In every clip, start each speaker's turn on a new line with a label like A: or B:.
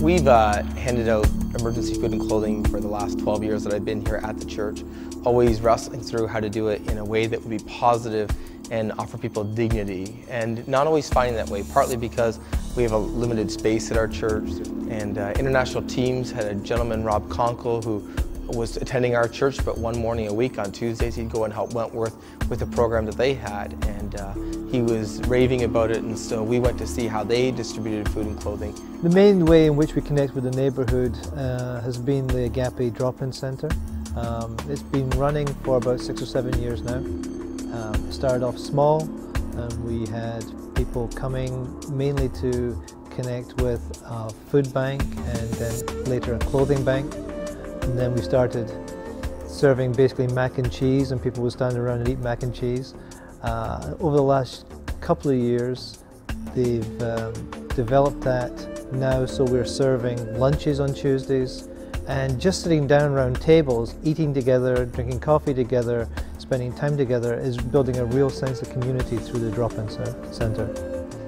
A: We've handed out emergency food and clothing for the last 12 years that I've been here at the church, always wrestling through how to do it in a way that would be positive and offer people dignity, and not always finding that way, partly because we have a limited space at our church, and international teams had a gentleman, Rob Conkle, who was attending our church, but one morning a week on Tuesdays he'd go and help Wentworth with the program that they had, and he was raving about it, and so we went to see how they distributed food and clothing.
B: The main way in which we connect with the neighbourhood has been the Agape Drop-In Centre. It's been running for about 6 or 7 years now. It started off small, and we had people coming mainly to connect with a food bank and then later a clothing bank. And then we started serving basically mac and cheese, and people would stand around and eat mac and cheese. Over the last couple of years, they've developed that now, so we're serving lunches on Tuesdays, and just sitting down around tables, eating together, drinking coffee together, spending time together is building a real sense of community through the drop-in centre.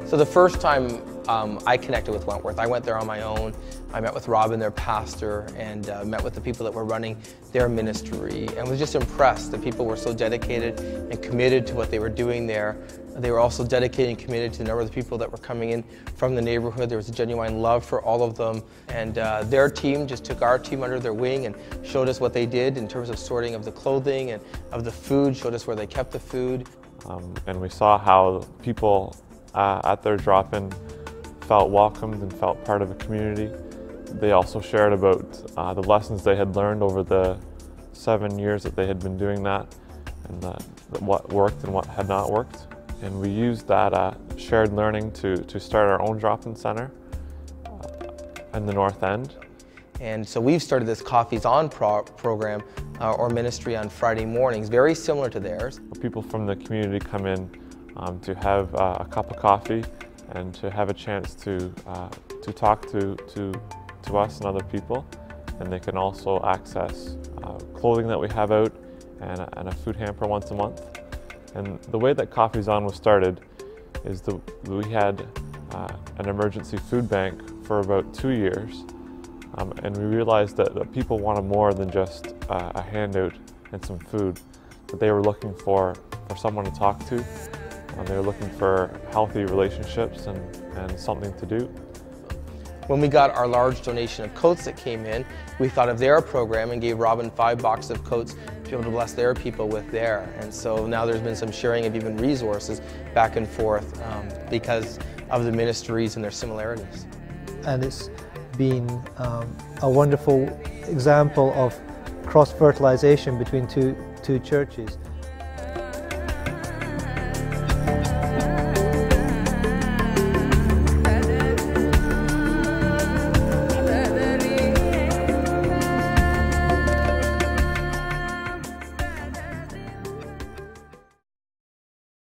A: So the first time I connected with Wentworth, I went there on my own. I met with Rob and their pastor, and met with the people that were running their ministry, and was just impressed that people were so dedicated and committed to what they were doing there. They were also dedicated and committed to the number of the people that were coming in from the neighborhood. There was a genuine love for all of them, and their team just took our team under their wing and showed us what they did in terms of sorting of the clothing and of the food, showed us where they kept the food.
C: And we saw how people at their drop-in felt welcomed and felt part of a community. They also shared about the lessons they had learned over the 7 years that they had been doing that, and what worked and what had not worked. And we used that shared learning to start our own drop-in center in the North End.
A: And so we've started this Coffees On program or ministry on Friday mornings, very similar to theirs.
C: People from the community come in to have a cup of coffee and to have a chance to talk to us and other people, and they can also access clothing that we have out and a food hamper once a month. And the way that Coffees On was started is we had an emergency food bank for about 2 years, and we realized that people wanted more than just a handout and some food, that they were looking for someone to talk to. They were looking for healthy relationships and something to do.
A: When we got our large donation of coats that came in, we thought of their program and gave Robin 5 boxes of coats to be able to bless their people with there. And so now there's been some sharing of even resources back and forth because of the ministries and their similarities.
B: And it's been a wonderful example of cross-fertilization between two churches.